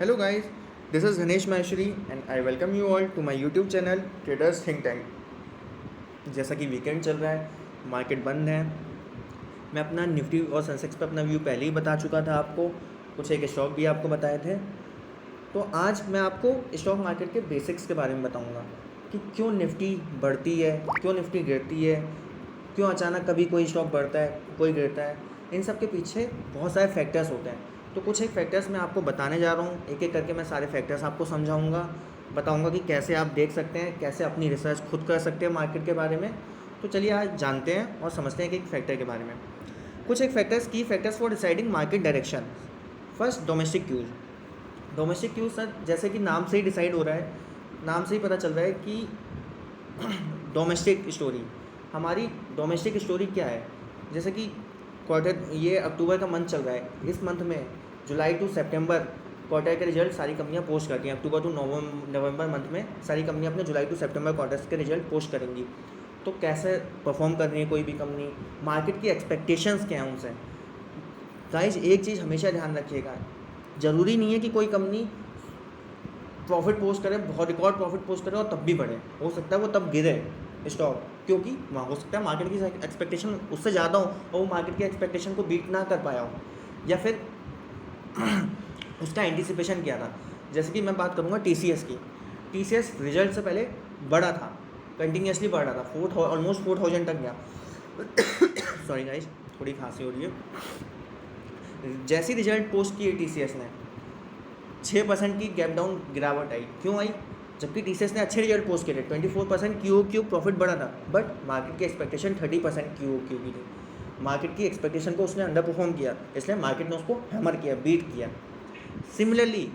Hello guys, this is Ganesh Maheshwari and I welcome you all to my YouTube channel Traders Think Tank। जैसा कि weekend चल रहा है, market बंद है। मैं अपना निफ्टी और सेंसेक्स पे अपना व्यू पहले ही बता चुका था आपको, कुछ एक स्टॉक भी आपको बताए थे। तो आज मैं आपको स्टॉक मार्केट के बेसिक्स के बारे में बताऊंगा कि क्यों निफ्टी बढ़ती है, क्यों निफ्टी गिरती है, क्यों अचानक कभी कोई स्टॉक बढ़ता है कोई गिरता है। इन सब के पीछे बहुत सारे फैक्टर्स होते हैं। तो कुछ एक फैक्टर्स मैं आपको बताने जा रहा हूँ, एक एक करके मैं सारे फैक्टर्स आपको समझाऊंगा, बताऊंगा कि कैसे आप देख सकते हैं, कैसे अपनी रिसर्च खुद कर सकते हैं मार्केट के बारे में। तो चलिए आज जानते हैं और समझते हैं कि एक फैक्टर के बारे में। कुछ एक फैक्टर्स, की factors for deciding market direction. First, domestic cues. Domestic cues sir जैसे कि नाम से ही डिसाइड हो रहा है, नाम से ही पता चल रहा है कि डोमेस्टिक स्टोरी। हमारी डोमेस्टिक स्टोरी क्या है, जैसे कि क्वार्टर, ये अक्टूबर का मंथ चल रहा है, इस मंथ में जुलाई टू सितंबर क्वार्टर के रिजल्ट सारी कंपनियां पोस्ट करती हैं। अक्टूबर टू नवंबर मंथ में सारी कंपनियां अपने जुलाई टू सितंबर क्वार्टर्स के रिजल्ट पोस्ट करेंगी। तो कैसे परफॉर्म कर रही है कोई भी कंपनी, मार्केट की एक्सपेक्टेशंस क्या हैं उनसे। गाइस एक चीज़ हमेशा ध्यान रखिएगा, ज़रूरी नहीं है कि कोई कंपनी प्रॉफिट पोस्ट करे, बहुत रिकॉर्ड प्रॉफिट पोस्ट करे और तब भी बढ़े। हो सकता है वो तब गिरे स्टॉक, क्योंकि वहाँ हो सकता है मार्केट की एक्सपेक्टेशन उससे ज़्यादा हो और वो मार्केट की एक्सपेक्टेशन को बीट ना कर पाया हो, या फिर उसका एंटिसिपेशन किया था। जैसे कि मैं बात करूँगा TCS की। TCS रिजल्ट से पहले बढ़ा था, कंटिन्यूसली बढ़ रहा था, ऑलमोस्ट 4000 तक गया। सॉरी गाइस, थोड़ी खांसी हो रही है। जैसी रिजल्ट पोस्ट किए TCS ने, 6% की गैप डाउन गिरावट आई। क्यों आई? जबकि TCS ने अच्छे रिजल्ट पोस्ट किए थे, 24% QOQ प्रॉफिट बढ़ा था, बट मार्केट की एक्सपेक्टेशन 30% QOQ की थी। मार्केट की एक्सपेक्टेशन को उसने अंडर परफॉर्म किया, इसलिए मार्केट ने उसको हैमर किया, बीट किया। सिमिलरली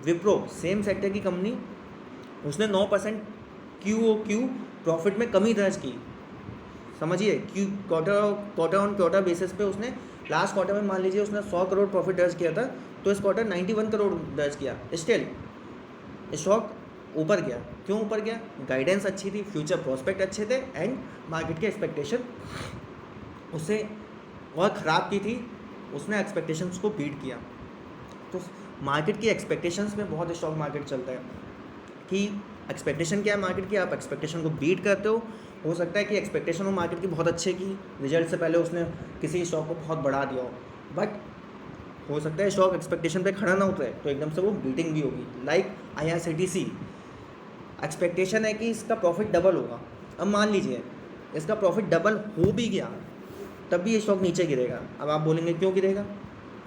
विप्रो, सेम सेक्टर की कंपनी, उसने 9% QOQ प्रॉफिट में कमी दर्ज की। समझिए, क्वार्टर ऑन क्वार्टर बेसिस पे उसने लास्ट क्वार्टर में मान लीजिए उसने 100 करोड़ प्रॉफिट दर्ज किया था, तो इस क्वार्टर 91 करोड़ दर्ज किया। स्टिल स्टॉक ऊपर गया। क्यों ऊपर गया? गाइडेंस अच्छी थी, फ्यूचर प्रोस्पेक्ट अच्छे थे, एंड मार्केट की एक्सपेक्टेशन उससे और ख़राब की थी, उसने एक्सपेक्टेशंस को बीट किया। तो मार्केट की एक्सपेक्टेशंस में बहुत स्टॉक मार्केट चलता है कि एक्सपेक्टेशन क्या है मार्केट की, आप एक्सपेक्टेशन को बीट करते हो सकता है कि एक्सपेक्टेशन हो मार्केट की बहुत अच्छे की, रिजल्ट से पहले उसने किसी स्टॉक को बहुत बढ़ा दिया हो, बट हो सकता है स्टॉक एक्सपेक्टेशन पे खड़ा ना उतरे तो एकदम से वो बीटिंग भी होगी। लाइक IRCTC, एक्सपेक्टेशन है कि इसका प्रॉफिट डबल होगा। अब मान लीजिए इसका प्रॉफिट डबल हो भी गया, तब भी ये स्टॉक नीचे गिरेगा। अब आप बोलेंगे क्यों गिरेगा?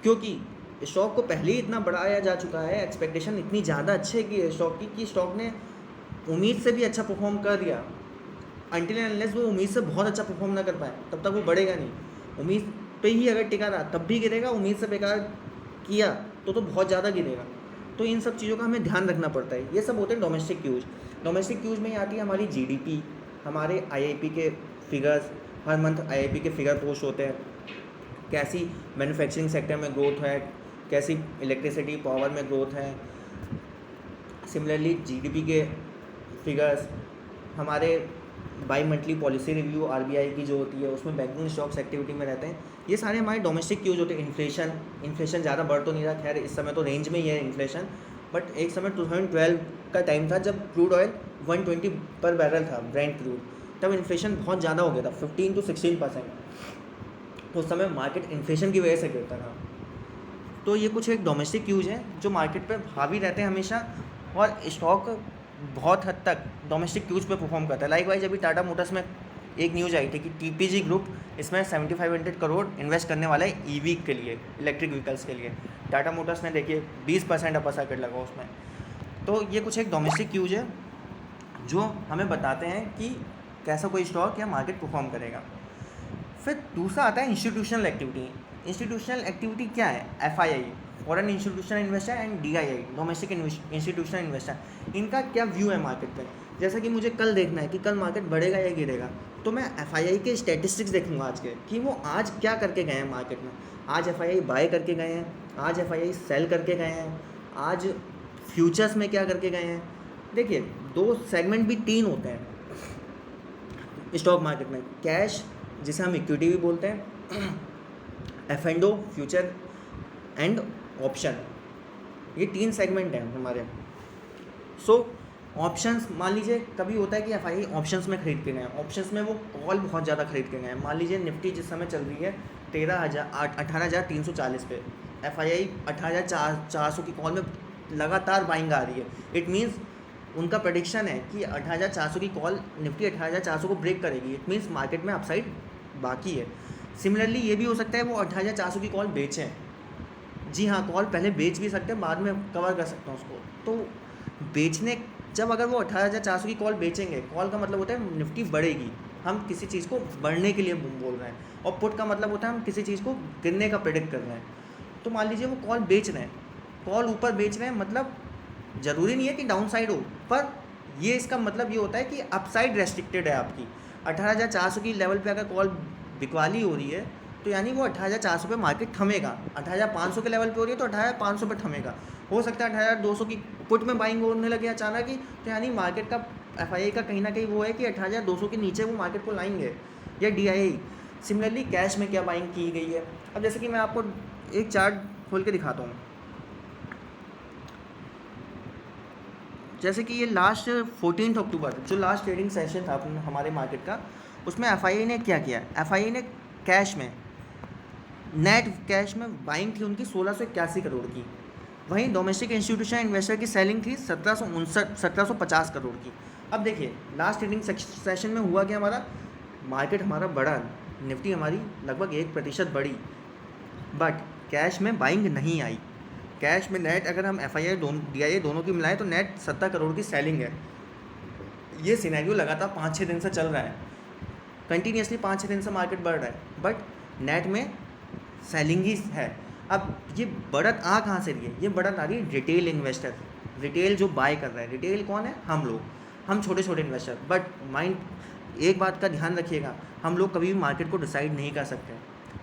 क्योंकि स्टॉक को पहले ही इतना बढ़ाया जा चुका है, एक्सपेक्टेशन इतनी ज़्यादा अच्छे की है स्टॉक की कि स्टॉक ने उम्मीद से भी अच्छा परफॉर्म कर दिया। अनटिल एंड अनलेस वो उम्मीद से बहुत अच्छा परफॉर्म ना कर पाए, तब तक वो बढ़ेगा नहीं। उम्मीद पे ही अगर टिका रहा तब भी गिरेगा, उम्मीद से बेकार किया तो बहुत ज़्यादा गिरेगा। तो इन सब चीज़ों का हमें ध्यान रखना पड़ता है। ये सब होते हैं डोमेस्टिक क्यूज। डोमेस्टिक क्यूज में ही आती है हमारी GDP, हमारे IIP के फिगर्स। हर मंथ IIP के फिगर पोस्ट होते हैं, कैसी मैन्युफैक्चरिंग सेक्टर में ग्रोथ है, कैसी इलेक्ट्रिसिटी पावर में ग्रोथ है। सिमिलरली GDP के फिगर्स, हमारे by monthly policy review RBI की जो होती है उसमें बैंकिंग स्टॉक्स एक्टिविटी में रहते हैं। ये सारे हमारे डोमेस्टिक क्यूज होते हैं। इन्फ्लेशन ज़्यादा बढ़ तो नहीं रहा, खैर इस समय तो रेंज में ही है इन्फ्लेशन, बट एक समय 2012 का टाइम था जब क्रूड ऑयल 120 पर बैरल था, ब्रेंट क्रूड, तब इन्फ्लेशन बहुत ज़्यादा हो गया था, 15 to 16%। तो उस समय मार्केट इन्फ्लेशन की वजह से गिरता था। तो ये कुछ एक डोमेस्टिक क्यूज हैं जो मार्केट पर हावी रहते हैं हमेशा, और स्टॉक बहुत हद तक डोमेस्टिक क्यूज पे परफॉर्म करता है। लाइक वाइज अभी टाटा मोटर्स में एक न्यूज़ आई थी कि TPG ग्रुप इसमें 7500 करोड़ इन्वेस्ट करने वाला है EV के लिए, इलेक्ट्रिक व्हीकल्स के लिए। टाटा मोटर्स ने देखिए 20% अपर सर्किट लगा उसमें। तो ये कुछ एक डोमेस्टिक क्यूज है जो हमें बताते हैं कि कैसा कोई स्टॉक या मार्केट परफॉर्म करेगा। फिर दूसरा आता है इंस्टीट्यूशनल एक्टिविटी। इंस्टीट्यूशनल एक्टिविटी क्या है? FII, foreign institutional investor, and DII, domestic institutional investor. इनका क्या व्यू है मार्केट पे? जैसा कि मुझे कल देखना है कि कल मार्केट बढ़ेगा या गिरेगा, तो मैं FII के स्टैटिस्टिक्स देखूंगा आज के, कि वो आज क्या करके गए हैं मार्केट में। आज FII बाय करके गए हैं, आज FII सेल करके गए हैं, आज फ्यूचर्स में क्या करके गए हैं। देखिए, दो सेगमेंट भी तीन होते हैं स्टॉक मार्केट में, कैश जिसे हम इक्विटी भी बोलते हैं, F&O फ्यूचर, एंड ऑप्शन। ये 3 सेगमेंट हैं हमारे। सो ऑप्शंस, मान लीजिए कभी होता है कि एफआईआई ऑप्शंस में खरीद के गए हैं, ऑप्शंस में वो कॉल बहुत ज़्यादा खरीद के गए हैं। मान लीजिए निफ्टी जिस समय चल रही है 18,340 पे, एफआईआई 18,400 की कॉल में लगातार बाइंग आ रही है। इट मीन्स उनका प्रेडिक्शन है कि 18,400 की कॉल निफ्टी 18,400 को ब्रेक करेगी। इट मीन्स मार्केट में अपसाइड बाकी है। सिमिलरली ये भी हो सकता है वो 18,400 की कॉल बेचें। जी हाँ, कॉल पहले बेच भी सकते हैं, बाद में कवर कर सकते हैं उसको। तो बेचने, जब अगर वो 18,400 की कॉल बेचेंगे, कॉल का मतलब होता है निफ्टी बढ़ेगी, हम किसी चीज़ को बढ़ने के लिए बोल रहे हैं, और पुट का मतलब होता है हम किसी चीज़ को गिरने का प्रेडिक्ट कर रहे हैं। तो मान लीजिए वो कॉल बेच रहे हैं, कॉल ऊपर बेच रहे हैं, मतलब ज़रूरी नहीं है कि डाउन साइड हो, पर ये इसका मतलब ये होता है कि अपसाइड रेस्ट्रिक्टेड है आपकी। 18,400 की लेवल पे अगर कॉल बिकवाली हो रही है तो यानी वो 18,400 पे मार्केट थमेगा। 18,500 के लेवल पे हो रही है तो 18,500 पे थमेगा। हो सकता है 18,200 की पुट में बाइंग होने लगे अचानक ही, तो यानी मार्केट का एफआईआई का कहीं ना कहीं वो है कि 18,200 के नीचे वो मार्केट को लाएंगे, या डीआईआई। सिमिलरली कैश में क्या बाइंग की गई है, अब जैसे कि मैं आपको एक चार्ट खोल के दिखाता हूँ। जैसे कि ये लास्ट 14 अक्टूबर जो लास्ट ट्रेडिंग सेशन था हमारे मार्केट का, उसमें एफआईआई ने क्या किया, एफआईआई ने कैश में, नेट कैश में बाइंग थी उनकी 1681 करोड़ की। वहीं डोमेस्टिक इंस्टीट्यूशन इन्वेस्टर की सेलिंग थी 1750 करोड़ की। अब देखिए लास्ट ट्रेडिंग सेशन में हुआ कि हमारा मार्केट हमारा बढ़ा, निफ्टी हमारी लगभग 1% बढ़ी, बट कैश में बाइंग नहीं आई। कैश में नेट अगर हम एफआईआई डीआईआई दोनों की मिलाएं तो नेट 70 करोड़ की सेलिंग है। ये सिनेरियो लगातार 5-6 दिन से चल रहा है, कंटिन्यूसली 5-6 दिन से मार्केट बढ़ रहा है, बट नेट में सेलिंग ही है। अब ये बढ़त आ कहाँ से रही है, ये बढ़त आ रही है रिटेल इन्वेस्टर, रिटेल जो बाय कर रहा है। रिटेल कौन है, हम लोग, हम छोटे छोटे इन्वेस्टर। बट माइंड एक बात का ध्यान रखिएगा, हम लोग कभी भी मार्केट को डिसाइड नहीं कर सकते,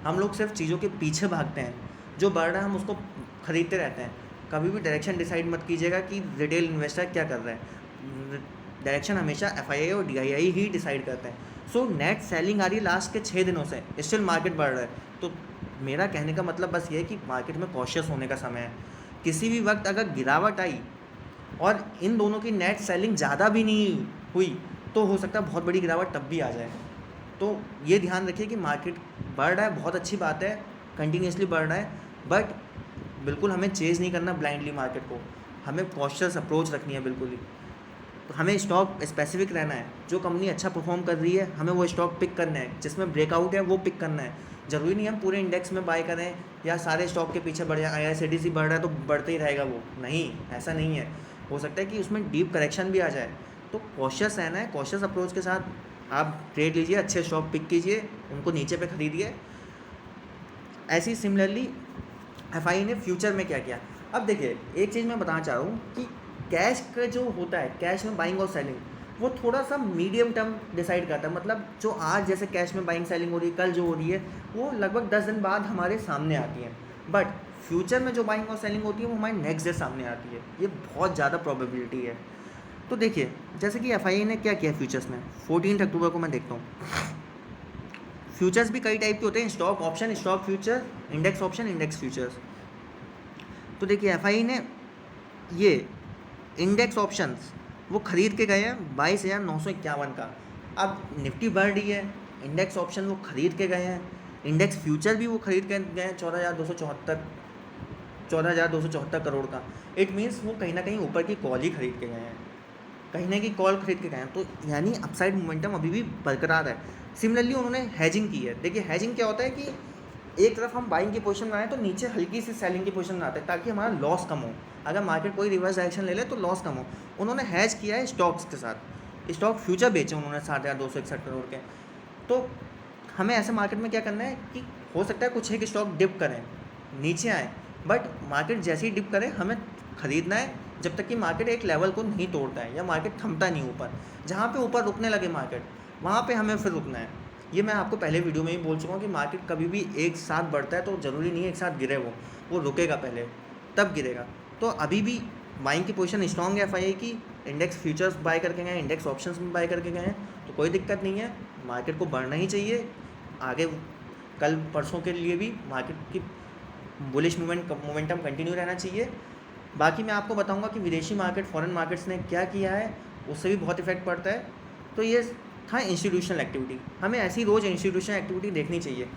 हम लोग सिर्फ चीज़ों के पीछे भागते हैं, जो बढ़ रहा है हम उसको खरीदते रहते हैं। कभी भी डायरेक्शन डिसाइड मत कीजिएगा कि रिटेल इन्वेस्टर क्या कर रहा है, डायरेक्शन हमेशा एफआईआई और डीआईआई ही डिसाइड करते हैं। सो नेट सेलिंग आ रही है लास्ट के 6 दिनों से, स्टिल मार्केट बढ़ रहा है। तो मेरा कहने का मतलब बस ये है कि मार्केट में कॉशियस होने का समय है। किसी भी वक्त अगर गिरावट आई और इन दोनों की नेट सेलिंग ज़्यादा भी नहीं हुई तो हो सकता है बहुत बड़ी गिरावट तब भी आ जाए। तो ये ध्यान रखिए कि मार्केट बढ़ रहा है, बहुत अच्छी बात है, कंटिन्यूसली बढ़ रहा है, बट बिल्कुल हमें चेज़ नहीं करना ब्लाइंडली मार्केट को, हमें कॉशियस अप्रोच रखनी है बिल्कुल ही। तो हमें स्टॉक स्पेसिफिक रहना है, जो कंपनी अच्छा परफॉर्म कर रही है हमें वो स्टॉक पिक करना है, जिसमें ब्रेकआउट है वो पिक करना है। ज़रूरी नहीं हम पूरे इंडेक्स में बाय करें या सारे स्टॉक के पीछे बढ़ जाए, आईआरसीटीसी बढ़ रहा है तो बढ़ते ही रहेगा वो, नहीं, ऐसा नहीं है। हो सकता है कि उसमें डीप करेक्शन भी आ जाए, तो कॉशियस रहना है। कॉशियस अप्रोच के साथ आप ट्रेड लीजिए, अच्छे स्टॉक पिक कीजिए, उनको नीचे पे खरीदिए। ऐसी सिमिलरली एफआईआई ने फ्यूचर में क्या किया। अब देखिए एक चीज़ मैं बताना चाह रहा हूँ कि कैश का जो होता है, कैश में बाइंग और सेलिंग, वो थोड़ा सा मीडियम टर्म डिसाइड करता है। मतलब जो आज जैसे कैश में बाइंग सेलिंग हो रही है, कल जो हो रही है वो लगभग 10 दिन बाद हमारे सामने आती है, बट फ्यूचर में जो बाइंग और सेलिंग होती है वो हमारे नेक्स्ट डे सामने आती है। ये बहुत ज़्यादा प्रोबेबिलिटी है। तो देखिए जैसे कि एफआईआई ने क्या किया फ्यूचर्स में, 14 अक्टूबर को मैं देखता हूँ। फ्यूचर्स भी कई टाइप के होते हैं, stock option, stock future, index option, index futures. तो देखिए एफआईआई ने ये इंडेक्स ऑप्शंस वो खरीद के गए हैं 22,951 का। अब निफ्टी बढ़ रही है, इंडेक्स ऑप्शन वो खरीद के गए हैं, इंडेक्स फ्यूचर भी वो खरीद के गए हैं 14,274 करोड़ का। इट मीन्स वो कहीं ना कहीं ऊपर की कॉल ही खरीद के गए हैं, कहीं ना कहीं कॉल खरीद के गए हैं, तो यानी अपसाइड मोमेंटम अभी भी बरकरार है। सिमिलरली उन्होंने हैजिंग की है। देखिए हैजिंग क्या होता है कि एक तरफ हम बाइंग की पोजीशन बनाएं तो नीचे हल्की सी सेलिंग की पोजीशन बनाते हैं ताकि हमारा लॉस कम हो, अगर मार्केट कोई रिवर्स डायरेक्शन ले ले तो लॉस कम हो। उन्होंने हैज किया है स्टॉक्स के साथ, स्टॉक फ्यूचर बेचे उन्होंने 7,261 करोड़ के। तो हमें ऐसे मार्केट में क्या करना है कि हो सकता है कुछ एक स्टॉक डिप करें, नीचे आए, बट मार्केट जैसे ही डिप करे हमें ख़रीदना है जब तक कि मार्केट एक लेवल को नहीं तोड़ता है या मार्केट थमता नहीं ऊपर। जहाँ पे ऊपर रुकने लगे मार्केट वहाँ पे हमें फिर रुकना है। ये मैं आपको पहले वीडियो में ही बोल चुका हूँ कि मार्केट कभी भी एक साथ बढ़ता है तो ज़रूरी नहीं है एक साथ गिरे, वो रुकेगा पहले तब गिरेगा। तो अभी भी बाइंग की पोजीशन स्ट्रॉन्ग है एफआईआई की, इंडेक्स फ्यूचर्स बाय करके गए हैं, इंडेक्स ऑप्शंस में बाय करके गए हैं, तो कोई दिक्कत नहीं है, मार्केट को बढ़ना ही चाहिए आगे। कल परसों के लिए भी मार्केट की बुलिश मोमेंटम कंटिन्यू रहना चाहिए, बाकी मैं आपको बताऊंगा कि विदेशी मार्केट, फॉरेन मार्केट्स ने क्या किया है, उससे भी बहुत इफेक्ट पड़ता है। तो ये था इंस्टीट्यूशनल एक्टिविटी। हमें ऐसी रोज़ इंस्टीट्यूशनल एक्टिविटी देखनी चाहिए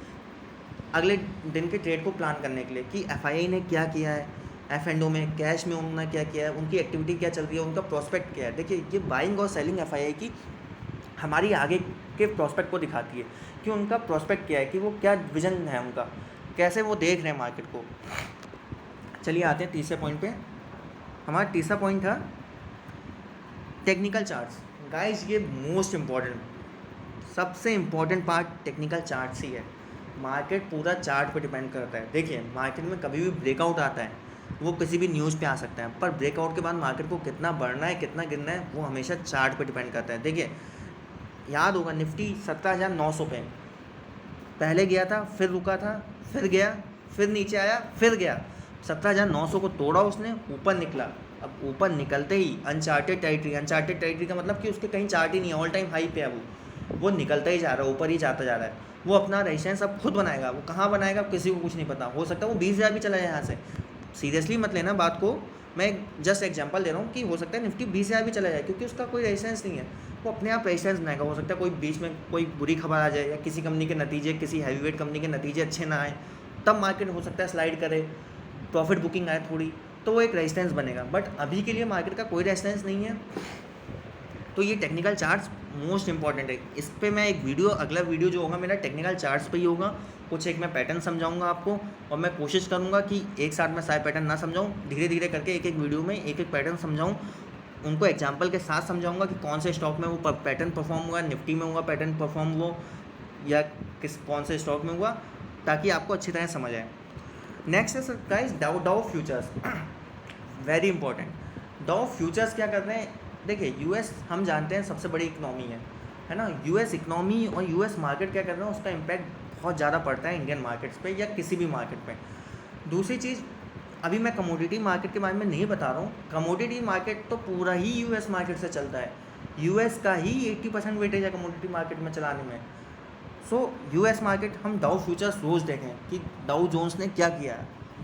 अगले दिन के ट्रेड को प्लान करने के लिए कि एफआईआई ने क्या किया है, एफ एंड ओ में, कैश में उन्होंने क्या किया है, उनकी एक्टिविटी क्या चल रही है, उनका प्रोस्पेक्ट क्या है। देखिए, ये बाइंग और सेलिंग एफआईआई की हमारी आगे के प्रोस्पेक्ट को दिखाती है कि उनका प्रोस्पेक्ट क्या है, कि वो क्या विजन है उनका, कैसे वो देख रहे हैं मार्केट को। चलिए आते हैं तीसरे पॉइंट पे। हमारा तीसरा पॉइंट था टेक्निकल चार्ट्स। गाइस, ये मोस्ट इम्पॉर्टेंट, सबसे इम्पॉर्टेंट पार्ट टेक्निकल चार्ट्स ही है। मार्केट पूरा चार्ट पे डिपेंड करता है। देखिए, मार्केट में कभी भी ब्रेकआउट आता है, वो किसी भी न्यूज़ पे आ सकता है, पर ब्रेकआउट के बाद मार्केट को कितना बढ़ना है, कितना गिरना है, वो हमेशा चार्ट पे डिपेंड करता है। देखिए, याद होगा निफ्टी 17,900 पे पहले गया था, फिर रुका था, फिर गया, फिर नीचे आया, फिर गया, 17,900 को तोड़ा उसने, ऊपर निकला। अब ऊपर निकलते ही अनचार्टेड टेरिटरी का मतलब कि उसके कहीं चार्ट ही नहीं है, ऑल टाइम हाई पे है वो निकलता ही जा रहा है, ऊपर ही जाता जा रहा है। वो अपना रेजिस्टेंस अब खुद बनाएगा, वो कहाँ बनाएगा किसी को कुछ नहीं पता। हो सकता है वो 20,000 भी चला जाए यहाँ से। सीरियसली मत लेना बात को, मैं जस्ट एग्जांपल दे रहा हूँ कि हो सकता है निफ्टी 20,000 भी चला जाए, क्योंकि उसका कोई रेजिस्टेंस नहीं है, वो अपने आप रेजिस्टेंस बनाएगा। हो सकता है कोई बीच में कोई बुरी खबर आ जाए, या किसी कंपनी के नतीजे, किसी हैवीवेट कंपनी के नतीजे अच्छे ना आए, तब मार्केट हो सकता है स्लाइड करे, प्रॉफिट बुकिंग आए थोड़ी, तो वो एक रेजिस्टेंस बनेगा। बट अभी के लिए मार्केट का कोई रेजिस्टेंस नहीं है। तो ये टेक्निकल चार्ट्स मोस्ट इंपॉर्टेंट है। इस पर मैं एक वीडियो, अगला वीडियो जो होगा मेरा टेक्निकल चार्ट्स पे ही होगा। कुछ एक मैं पैटर्न समझाऊंगा आपको, और मैं कोशिश करूंगा कि एक साथ में सारे पैटर्न ना समझाऊं, धीरे धीरे करके एक एक वीडियो में एक एक पैटर्न समझाऊं, उनको एग्जांपल के साथ समझाऊंगा कि कौन से स्टॉक में वो पैटर्न परफॉर्म हुआ, निफ्टी में हुआ पैटर्न परफॉर्म हुआ, या कौन से स्टॉक में हुआ, ताकि आपको अच्छी तरह समझ आए। नेक्स्ट है guys Dow futures, very important. Dow futures क्या कर रहे हैं? देखिए, यूएस हम जानते हैं सबसे बड़ी इकनॉमी है ना। यूएस इकनॉमी और यूएस मार्केट क्या कर रहे हैं, उसका इम्पैक्ट बहुत ज़्यादा पड़ता है इंडियन मार्केट्स पे या किसी भी मार्केट पे। दूसरी चीज़, अभी मैं कमोडिटी मार्केट के बारे में नहीं बता रहा हूँ। कमोडिटी मार्केट तो पूरा ही यूएस मार्केट से चलता है, यूएस का ही 80% वेटेज है कमोडिटी मार्केट में चलाने में। सो यूएस मार्केट, हम डाउ फ्यूचर्स रोज़ देखें कि डाउ जोन्स ने क्या किया,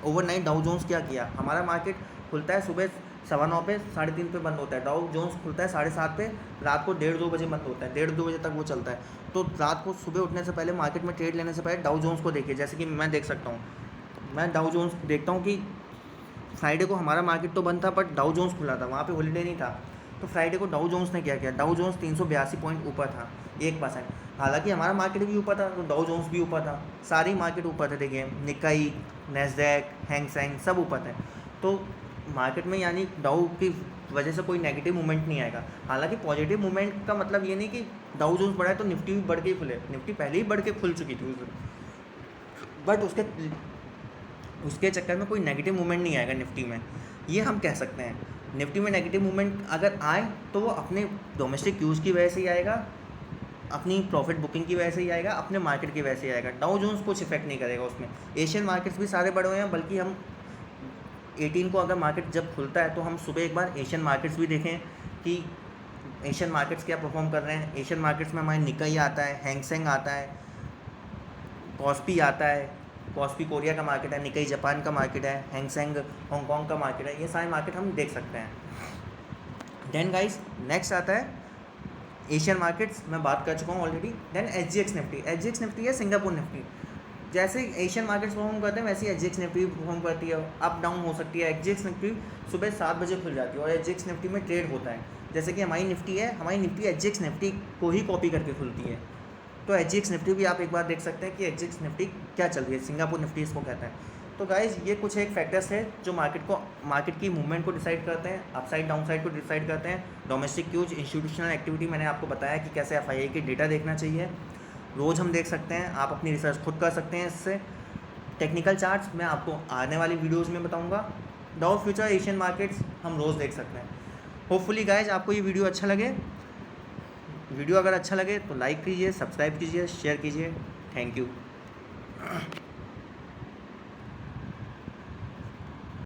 ओवरनाइट डाउ जोन्स क्या किया। हमारा मार्केट खुलता है सुबह 9:15 पे, 3:30 पे बंद होता है। डाउ जोन्स खुलता है 7:30 पे, रात को 1:30-2 बजे बंद होता है, 1:30-2 बजे तक वो चलता है। तो रात को सुबह उठने से पहले, मार्केट में ट्रेड लेने से पहले डाउ जोन्स को देखिए। जैसे कि मैं देख सकता हूँ, मैं डाउ जोन्स देखता हूँ कि फ्राइडे को हमारा मार्केट तो बंद था, बट डाउ जोन्स खुला था, वहाँ पे हॉलीडे नहीं था। तो फ्राइडे को डाउ जोन्स ने क्या किया, डाउ जोन्स 382 पॉइंट ऊपर था, 1%। हालांकि हमारा मार्केट भी ऊपर था, तो डाउ जोन्स भी ऊपर था, सारी मार्केट ऊपर थे। देखिए, निकाई, नैस्डैक, हैंग सेंग सब ऊपर थे। तो मार्केट में यानी डाउ की वजह से कोई नेगेटिव मूवमेंट नहीं आएगा। हालांकि पॉजिटिव मूवमेंट का मतलब ये नहीं कि डाउ जोन्स बढ़ा है तो निफ्टी भी बढ़ के ही खुले, निफ्टी पहले ही बढ़ के खुल चुकी थी उस दिन, बट उसके चक्कर में कोई नेगेटिव मूवमेंट नहीं आएगा निफ्टी में, ये हम कह सकते हैं। निफ्टी में नेगेटिव मूवमेंट अगर आए तो वो अपने डोमेस्टिक यूज़ की वजह से ही आएगा, अपनी प्रॉफिट बुकिंग की वजह से ही आएगा, अपने मार्केट की वजह से ही आएगा। डाउ जोन्स कुछ इफेक्ट नहीं करेगा उसमें। एशियन मार्केट्स भी सारे बड़े हुए हैं, बल्कि हम 18 को अगर मार्केट जब खुलता है तो हम सुबह एक बार एशियन मार्केट्स भी देखें कि एशियन मार्केट्स क्या परफॉर्म कर रहे हैं। एशियन मार्केट्स में हमारे निकाई आता है, हैंग सेंग आता है, कॉस्पी आता है, कॉस्पी कोरिया का मार्केट है, निकाई जापान का मार्केट है, हैंग सेंग हांगकॉन्ग का मार्केट है। ये सारे मार्केट हम देख सकते हैं। देन गाइस, नेक्स्ट आता है एशियन मार्केट्स, मैं बात कर चुका हूँ already. Then SGX Nifty, SGX Nifty है सिंगापुर निफ्टी। जैसे एशियन मार्केट्स परफॉर्म करते हैं वैसे ही SGX निफ्टी भी परफॉर्म करती है, अप डाउन हो सकती है। SGX निफ्टी सुबह 7 बजे खुल जाती है और SGX निफ्टी में ट्रेड होता है। जैसे कि हमारी निफ्टी है, हमारी निफ्टी SGX निफ्टी को ही कॉपी करके खुलती है। तो SGX निफ्टी भी आप एक बार देख सकते हैं कि SGX निफ्टी क्या चल रही है, सिंगापुर निफ्टी इसको कहते हैं। तो गाइज़, ये कुछ एक फैक्टर्स है जो मार्केट की मूवमेंट को डिसाइड करते हैं, अपसाइड डाउनसाइड को डिसाइड करते हैं। डोमेस्टिक यूज, इंस्टीट्यूशनल एक्टिविटी, मैंने आपको बताया कि कैसे FII की डेटा देखना चाहिए, रोज़ हम देख सकते हैं। आप अपनी रिसर्च खुद कर सकते हैं इससे। टेक्निकल चार्ट्स मैं आपको आने वाली वीडियोज़ में बताऊँगा। डाउ फ्यूचर, एशियन मार्केट्स हम रोज़ देख सकते हैं। होपफुली गाइज आपको ये वीडियो अच्छा लगे। वीडियो अगर अच्छा लगे तो लाइक कीजिए, सब्सक्राइब कीजिए, शेयर कीजिए। Thank you.